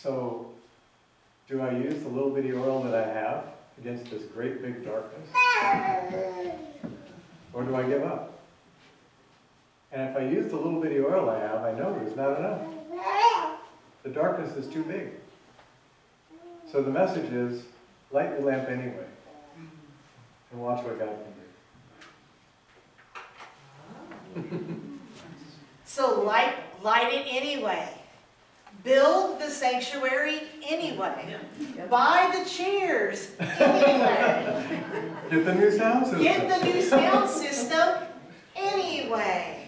So, do I use the little bitty oil that I have against this great big darkness? Or do I give up? And if I use the little bitty oil I have, I know there's not enough. The darkness is too big. So the message is, light your lamp anyway. And watch what God can do. So light it anyway. Build the sanctuary anyway. Buy the chairs anyway. Get the new sound system. Get the new sound system anyway.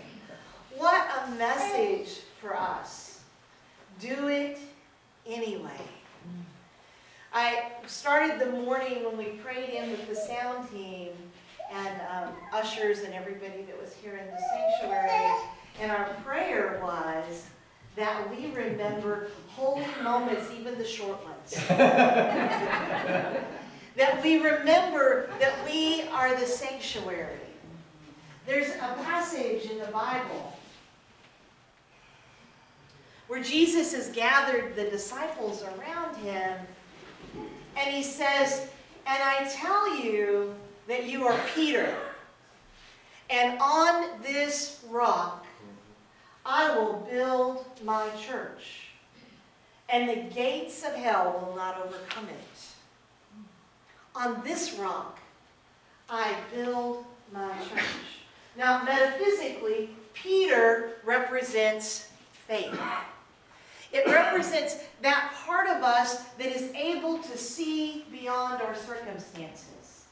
What a message for us. Do it anyway. I started the morning when we prayed in with the sound team and ushers and everybody that was here in the sanctuary. And our prayer was that we remember holy moments, even the short ones. That we remember that we are the sanctuary. There's a passage in the Bible where Jesus has gathered the disciples around him, and he says, "And I tell you that you are Peter, and on this rock I will build my church, and the gates of hell will not overcome it. On this rock I build my church." Now, metaphysically, Peter represents faith. It represents that part of us that is able to see beyond our circumstances.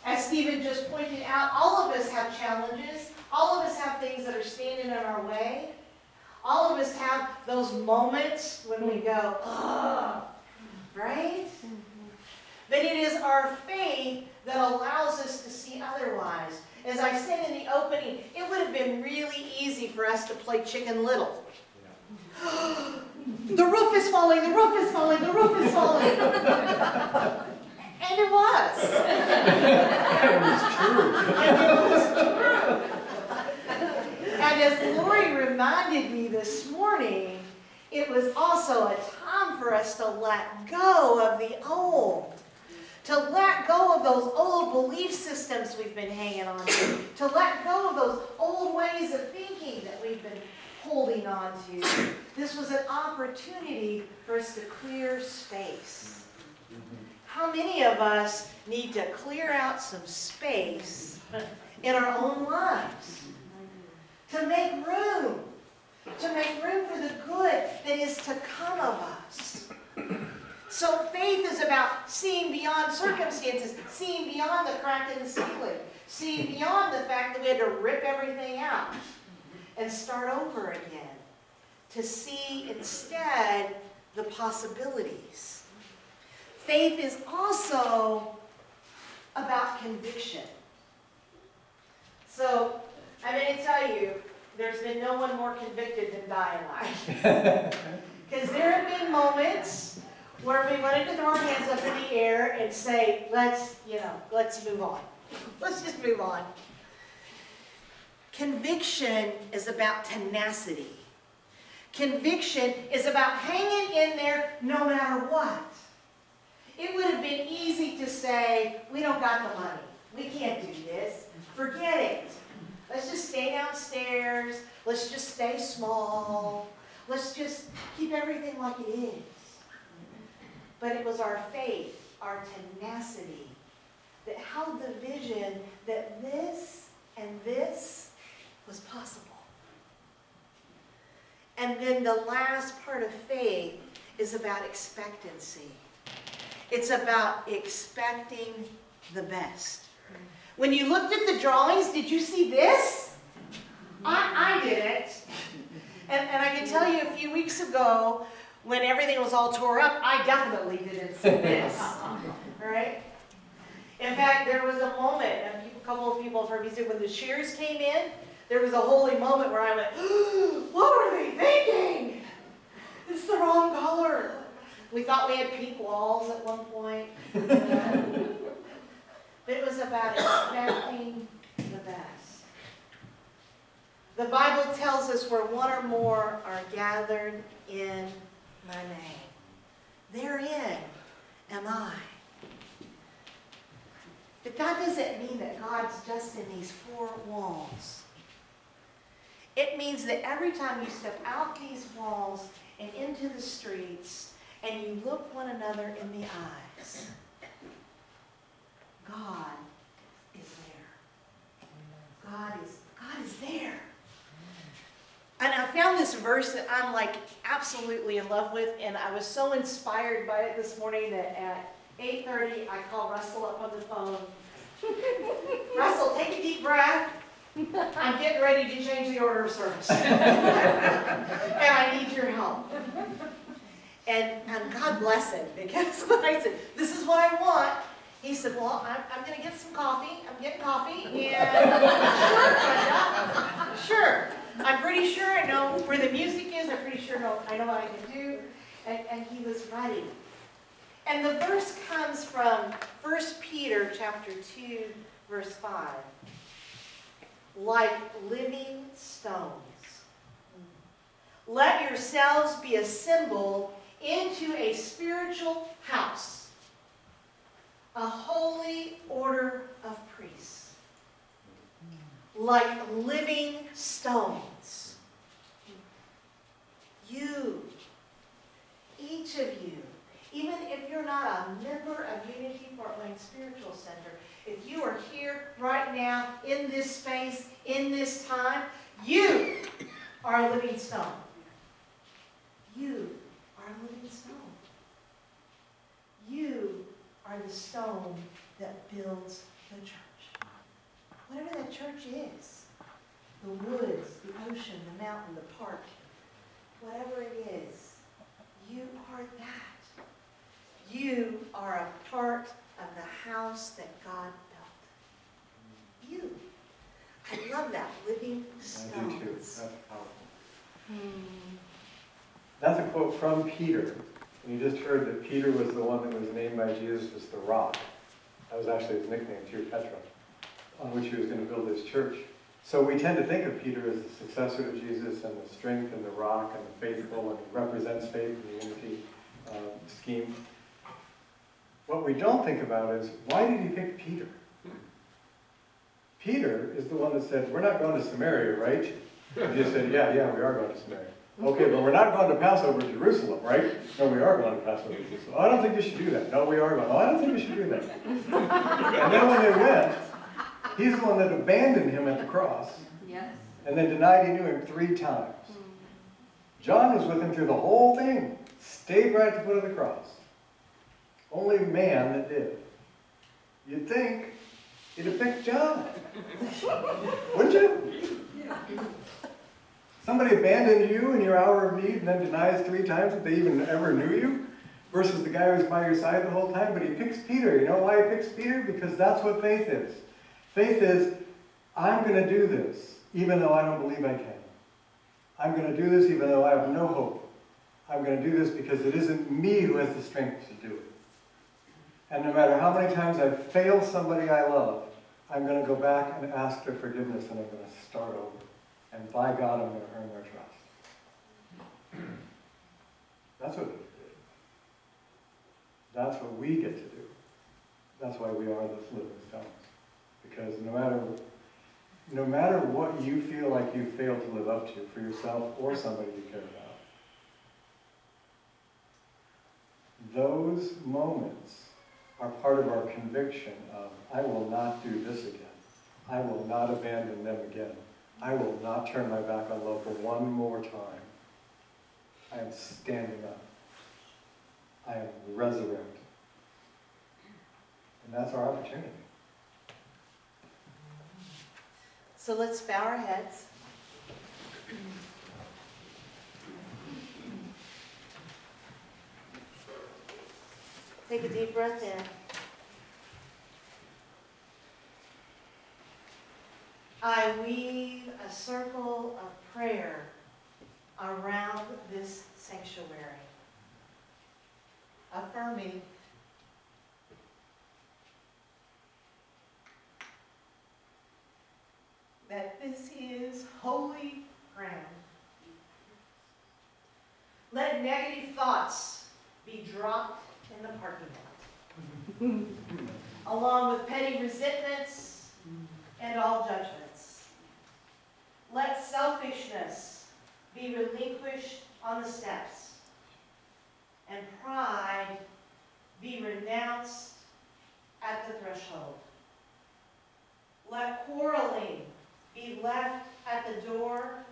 As Stephen just pointed out, all of us have challenges. All of us have things that are standing in our way. All of us have those moments when we go, ugh, right? But it is our faith that allows us to see otherwise. As I said in the opening, it would have been really easy for us to play Chicken Little. The roof is falling, the roof is falling, the roof is falling. And it was. It was true. And it was true. And as Lori reminded me this morning, it was also a time for us to let go of the old. To let go of those old belief systems we've been hanging on to let go of those old ways of thinking that we've been holding on to. This was an opportunity for us to clear space. How many of us need to clear out some space in our own lives to make room for the good that is to come of us? So faith is about seeing beyond circumstances, seeing beyond the crack in the ceiling, seeing beyond the fact that we had to rip everything out and start over again, to see instead the possibilities. Faith is also about conviction. So I'm going to tell you, there's been no one more convicted than Di and I. Because there have been moments where we wanted to throw our hands up in the air and say, let's move on. Let's just move on. Conviction is about tenacity. Conviction is about hanging in there no matter what. It would have been easy to say, we don't got the money. We can't do this. Forget it. Let's just stay downstairs. Let's just stay small. Let's just keep everything like it is. But it was our faith, our tenacity, that held the vision that this and this was possible. And then the last part of faith is about expectancy. It's about expecting the best. When you looked at the drawings, did you see this? I didn't. And I can tell you a few weeks ago, when everything was all tore up, I definitely didn't see this. All right? In fact, there was a moment, a couple of people have heard me say, when the shears came in, there was a holy moment where I went, what were they thinking? It's the wrong color. We thought we had pink walls at one point. But it was about expecting the best. The Bible tells us where one or more are gathered in my name. Therein am I. But that doesn't mean that God's just in these four walls. It means that every time you step out these walls and into the streets and you look one another in the eyes, God is there. God is there. And I found this verse that I'm like absolutely in love with, and I was so inspired by it this morning that at 8:30 I called Russell up on the phone. Russell, take a deep breath. I'm getting ready to change the order of service. And I need your help. And God bless him, because I said, this is what I want. He said, well, I'm going to get some coffee. I'm getting coffee. And sure. I'm pretty sure I know where the music is. I'm pretty sure I know what I can do. And he was ready. And the verse comes from 1 Peter chapter 2, verse 5. Like living stones, let yourselves be assembled into a spiritual house, a holy order of priests, like living stones. You, each of you, even if you're not a member of Unity Fort Wayne Spiritual Center, if you are here right now in this space, in this time, you are a living stone. You are a living stone. You are the stone that builds the church. Whatever that church is, the woods, the ocean, the mountain, the park, whatever it is, you are that. You are a part of the house that God built. You. I love that, living stones. I do too. That's powerful. That's a quote from Peter. And you just heard that Peter was the one that was named by Jesus as the rock. That was actually his nickname too, Petra, on which he was going to build his church. So we tend to think of Peter as the successor to Jesus and the strength and the rock and the faithful, and he represents faith in the unity scheme. What we don't think about is, why did he pick Peter? Peter is the one that said, we're not going to Samaria, right? And Jesus said, yeah, we are going to Samaria. Okay, but we're not going to Passover to Jerusalem, right? No, we are going to Passover to Jerusalem. Oh, I don't think you should do that. No, we are going. Oh, I don't think you should do that. And then when they went, he's the one that abandoned him at the cross. Yes. And then denied he knew him 3 times. John was with him through the whole thing. Stayed right at the foot of the cross. Only man that did. You'd think he'd have picked John. Wouldn't you? Yeah. Somebody abandoned you in your hour of need and then denies 3 times that they even ever knew you, versus the guy who was by your side the whole time. But he picks Peter. You know why he picks Peter? Because that's what faith is. Faith is, I'm going to do this even though I don't believe I can. I'm going to do this even though I have no hope. I'm going to do this because it isn't me who has the strength to do it. And no matter how many times I've failed somebody I love, I'm going to go back and ask their forgiveness, and I'm going to start over. And by God, I'm going to earn their trust. That's what it is. That's what we get to do. That's why we are the living stones. Because no matter what you feel like you failed to live up to for yourself or somebody you care about, those moments are part of our conviction of, I will not do this again. I will not abandon them again. I will not turn my back on love for one more time. I am standing up. I am resurrected. And that's our opportunity. So let's bow our heads. Take a deep breath in. I weave a circle of prayer around this sanctuary, affirming that this is holy ground. Let negative thoughts be dropped in the parking lot, along with petty resentments and all judgments. Let selfishness be relinquished on the steps, and pride be renounced at the threshold. Let quarreling be left at the door,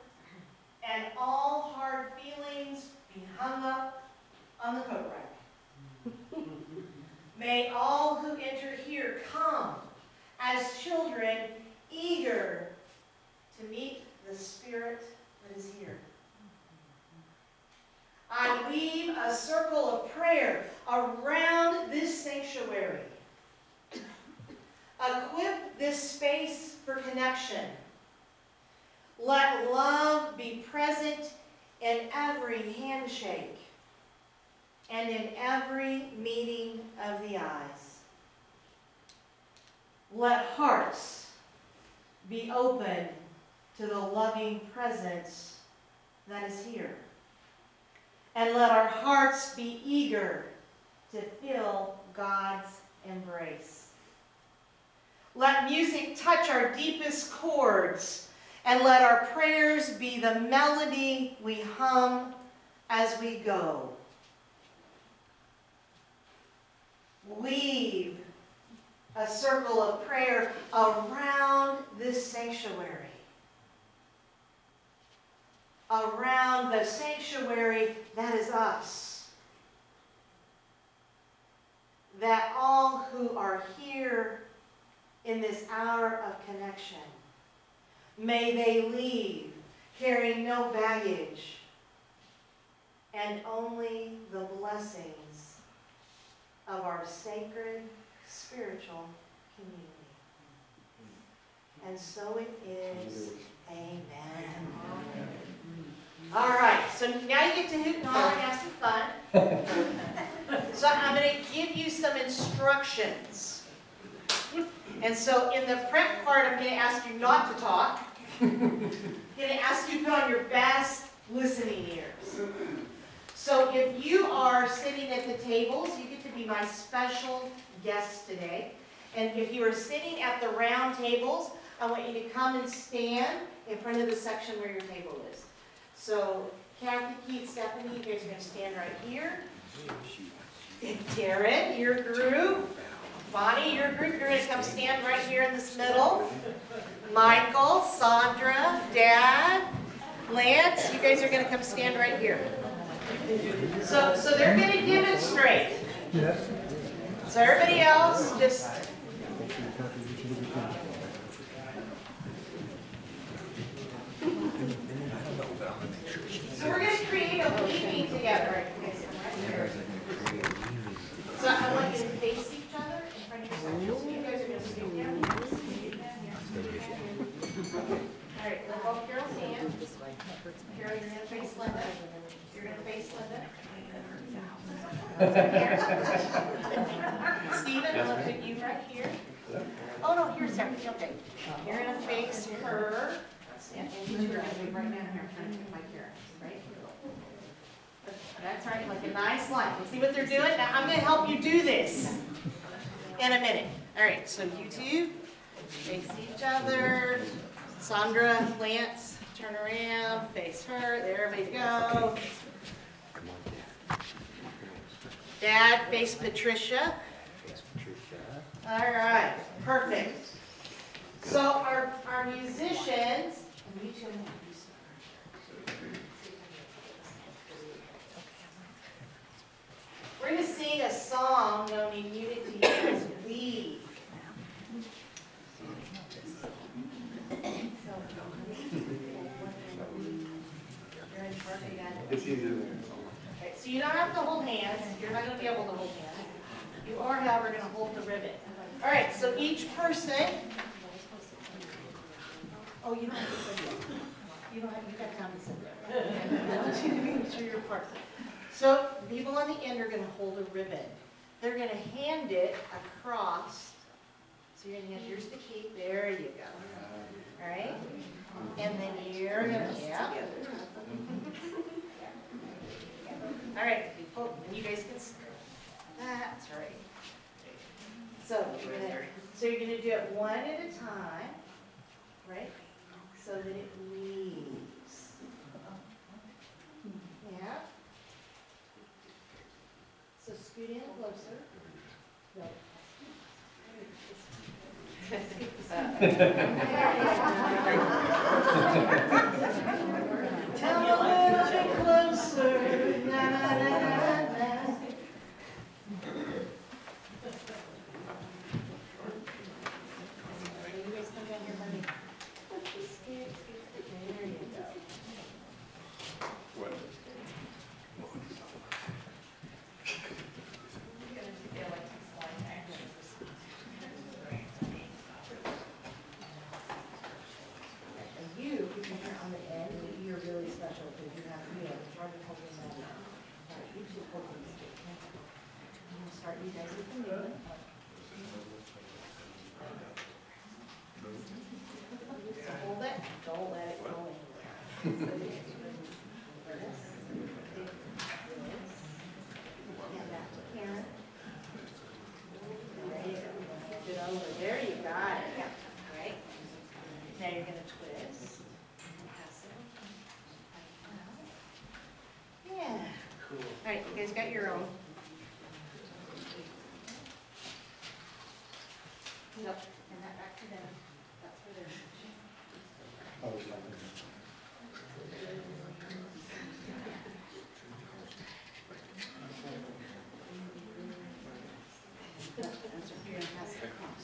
and all hard feelings be hung up on the coat rack. May all who enter here come as children eager to meet the Spirit that is here. I weave a circle of prayer around this sanctuary. Equip this space for connection. Let love be present in every handshake and in every meeting of the eyes. Let hearts be open to the loving presence that is here. And let our hearts be eager to feel God's embrace. Let music touch our deepest chords, and let our prayers be the melody we hum as we go. Weave a circle of prayer around this sanctuary. Around the sanctuary that is us. That all who are here in this hour of connection, may they leave carrying no baggage and only the blessings of our sacred spiritual community. And so it is. Amen. All right, so now you get to hoot and holler and have some fun. So I'm going to give you some instructions. And so in the prep part, I'm going to ask you not to talk. I'm going to ask you to put on your best listening ears. So if you are sitting at the tables, you get to be my special guest today. And if you are sitting at the round tables, I want you to come and stand in front of the section where your table is. So Kathy, Keith, Stephanie, you guys are going to stand right here. Karen, your group. Bonnie, your group, you're going to come stand right here in this middle. Michael, Sandra, Dad, Lance, you guys are going to come stand right here. So they're going to demonstrate. So everybody else, just... So we're going to create a weaving together. So I want you to face each other in front of yourself. So you guys are going to scoot down. All right, let both girls hand. Carol, you're going to face Glenda. You're going to face Glenda. Stephen, I'll put you right here. Oh, no, here's Sarah. Okay. You're going to face her. And you two are going to be right down here. Trying to get my Karen, right? That's right, like a nice line. See what they're doing? Now, I'm going to help you do this in a minute. All right, so you two face each other. Sandra, Lance, turn around, face her. There we go. Dad, face Patricia. All right, perfect. So our musicians, you two we're going to sing a song known in unity as We. It's easier. Okay, so you don't have to hold hands. You're not going to be able to hold hands. You are, however, going to hold the ribbon. All right, so each person. Oh, you don't have to sit there. You've got time to sit there. I want you to make sure you're part. So the people on the end are going to hold a ribbon. They're going to hand it across. So you're going to hand yours to Keith. There you go. All right? And then you're going to, yeah. So you're going to do it one at a time, right? So that it leaves. Yeah. So scoot in closer. No. Tell a little bit closer. Na, na, na, na, na. You guys come down here, buddy. Scoot, scoot. There you go. What? You, because you're on the end, you're really special because you have, you know, charge of holding that up. All right, you two hold these two. I'm gonna start you guys with the new one. So hold it, don't let it go anywhere. Hand that to Karen. There you go. Good over. There you got it. All right. Now you're gonna twist. Pass it. Yeah. Cool. All right, you guys got your own. Nope. And that back to them. That's for them. Oh, it's not good. You're gonna pass it across.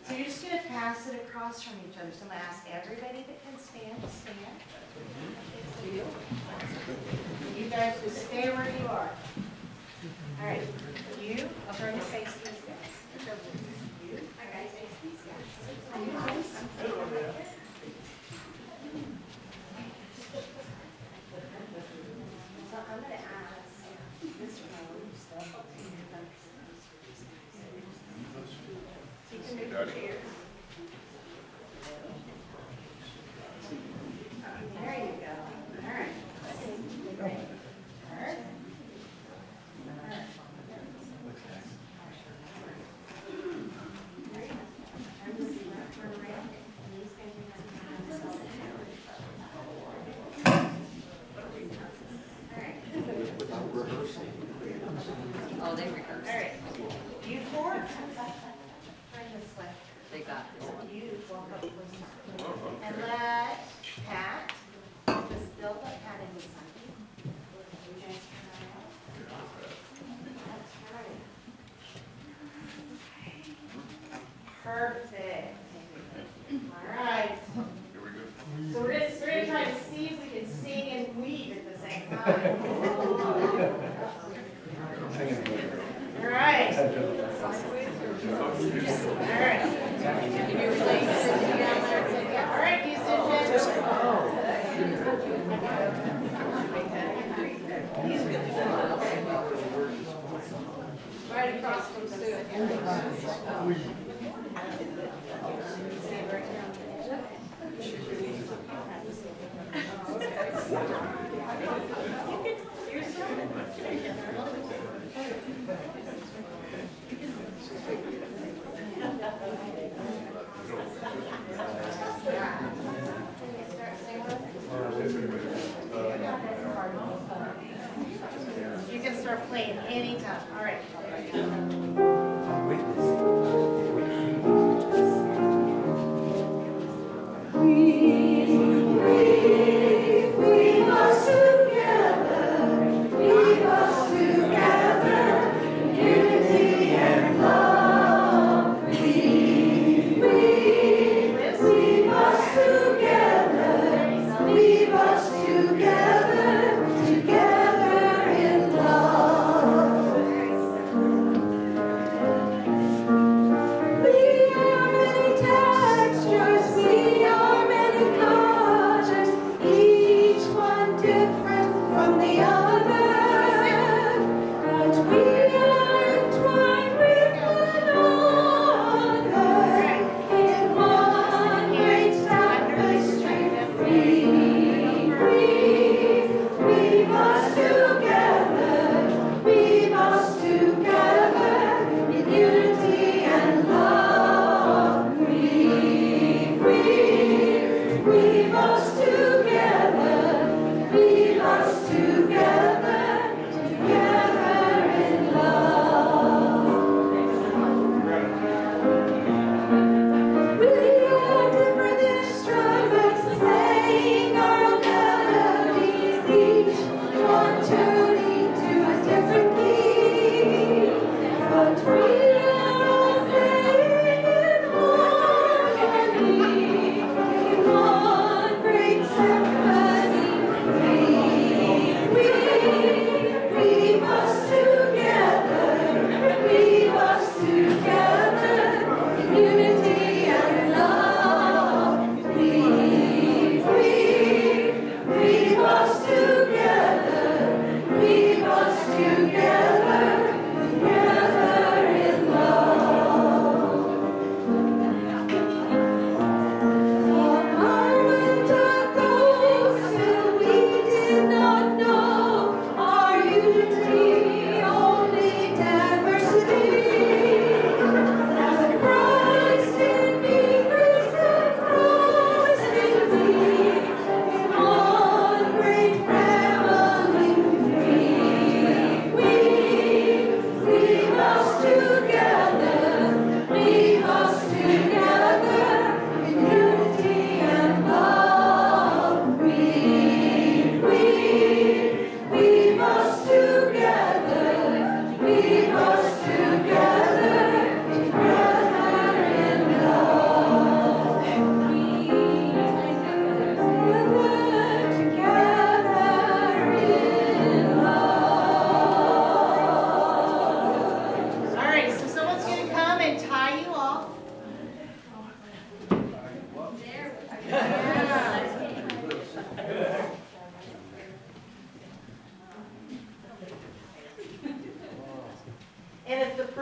So you're just gonna pass it across from each other. So I'm gonna ask everybody that can stand to stand. You guys just stay where you are. All right, you, I'll turn your face to these guys. You, all right, face these guys. So I'm gonna ask this round, so you can move your chairs. There you go. All right. All right. Oh, they rehearsed. All right. You four, turn this way. They got this. You walk up closer. And let Pat, just build up Pat in beside you. You guys turn around. That's right. Perfect. All right. Here we go. So we're gonna try to see if we can sing and weave at the same time. All right. All right. Can you relate? All right, you sit right across from Sue. You can start playing anytime. All right.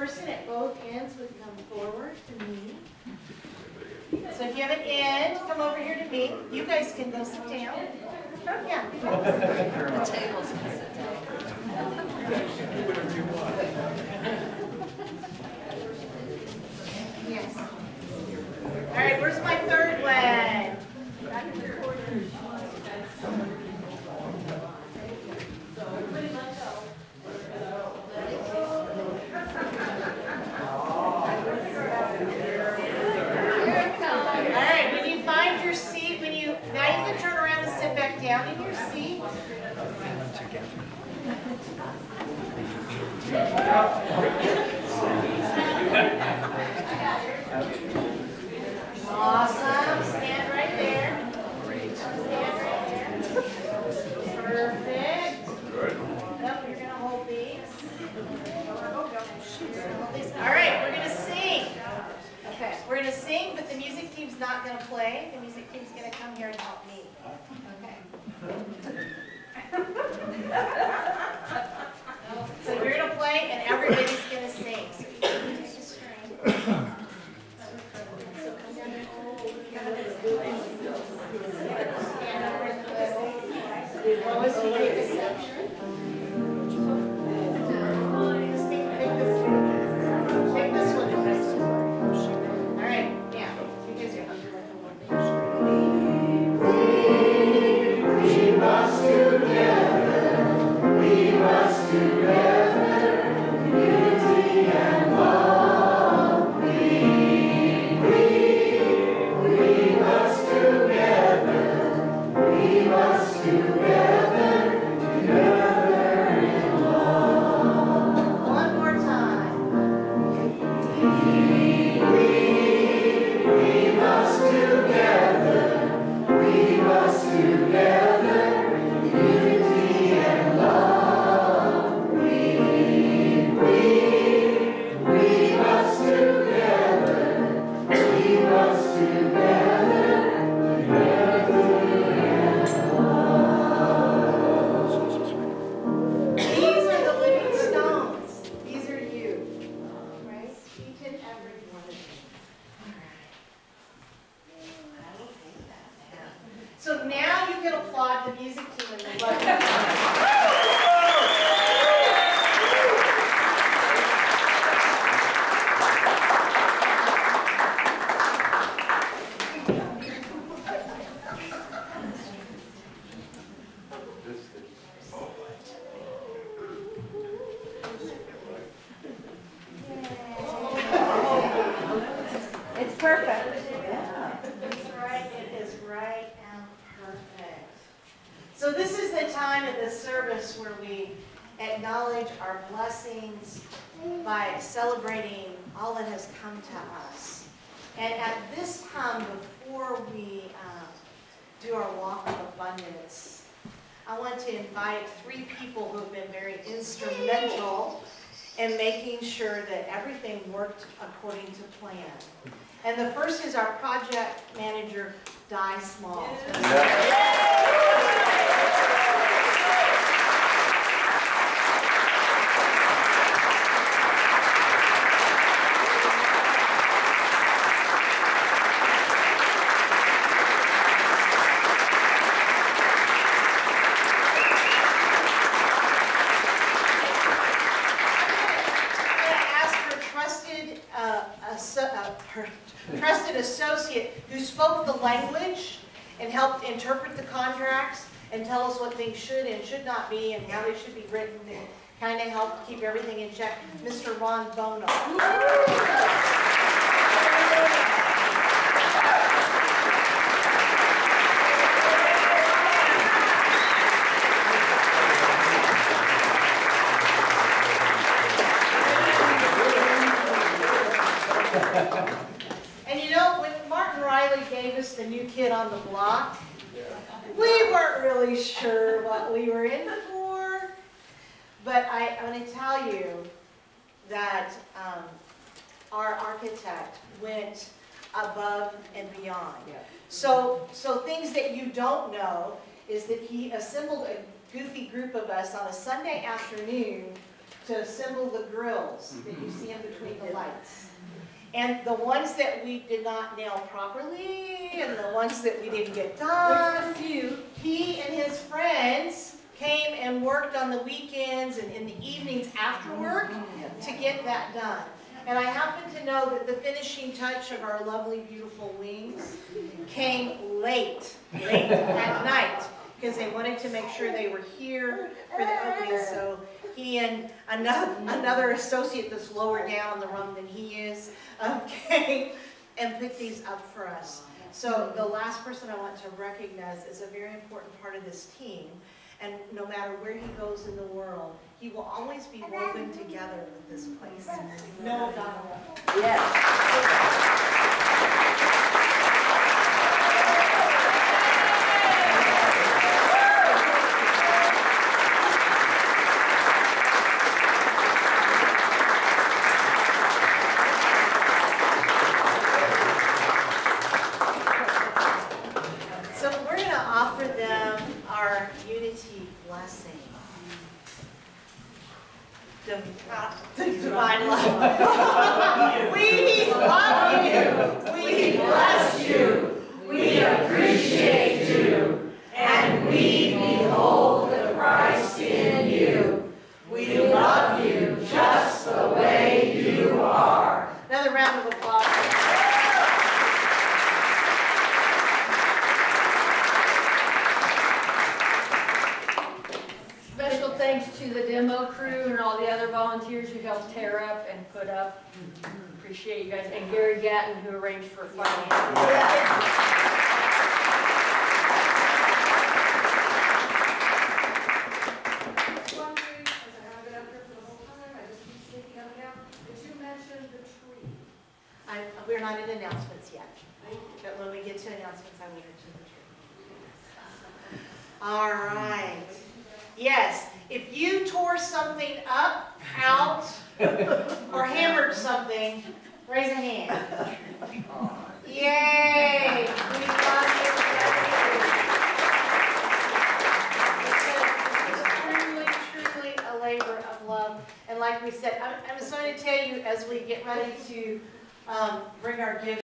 person at both ends would come forward to me. So if you have an end, come over here to me. You guys can go sit down. Yeah. The tables can sit down. Yes. All right, where's my third one? Now you can turn around and sit back down in your seat. Awesome. Stand right there. Stand right there. Perfect. Nope, you're going to hold these. All right, we're going to sing. Okay, we're going to sing, but the music team's not going to play. The music team's going to come here and help me. Okay. So you're going to play, and everybody's going to sing. So you can take a string. So come down there. Stand over in the middle. Lowest you take a section. Just take this one. Take this one and this one. All right, yeah. Because you're under like a one. We must together, unity and love. We must together, together in love. One more time. We must together, unity and love. We must together, These are the living stones. These are you. Right? Each and every one of you. So now you can applaud the music team and the love. It's perfect. That's right, it is right and perfect. So this is the time of the service where we acknowledge our blessings by celebrating all that has come to us. And at this time, before we do our walk of abundance, I want to invite 3 people who have been very instrumental in making sure that everything worked according to plan. And the first is our project manager, Di Small. Her trusted associate who spoke the language and helped interpret the contracts and tell us what things should and should not be and how they should be written and kind of helped keep everything in check, Mr. Ron Bono. And you know, when Martin Riley gave us the new kid on the block, we weren't really sure what we were in for. But I want to tell you that our architect went above and beyond. So things that you don't know is that he assembled a goofy group of us on a Sunday afternoon to assemble the grills that you see in between the lights. And the ones that we did not nail properly, and the ones that we didn't get done, he and his friends came and worked on the weekends and in the evenings after work to get that done. And I happen to know that the finishing touch of our lovely, beautiful wings came late at night, because they wanted to make sure they were here for the opening. So he and another associate that's lower down on the rung than he is came and picked these up for us. So the last person I want to recognize is a very important part of this team. And no matter where he goes in the world, he will always be woven together with this place. No doubt. Yes. So we're going to offer them our unity blessing. Divine love. We love you. We bless you. We appreciate you. And we behold the Christ in you. We love you just the way you are. Another round of applause. Special thanks to the demo crew and all the other volunteers who helped tear up and put up. Appreciate you guys. And Gary Gatton, who arranged for finance. One thing, as I have it up here for the whole time, I just keep speaking up and down, that you mentioned the tree. We're not in announcements yet, but when we get to announcements, I will mention the tree. All right. Yes, if you tore something up, out, or hammered something, raise a hand. Yay! We love you. It's truly a labor of love. And like we said, I'm just going to tell you as we get ready to bring our gifts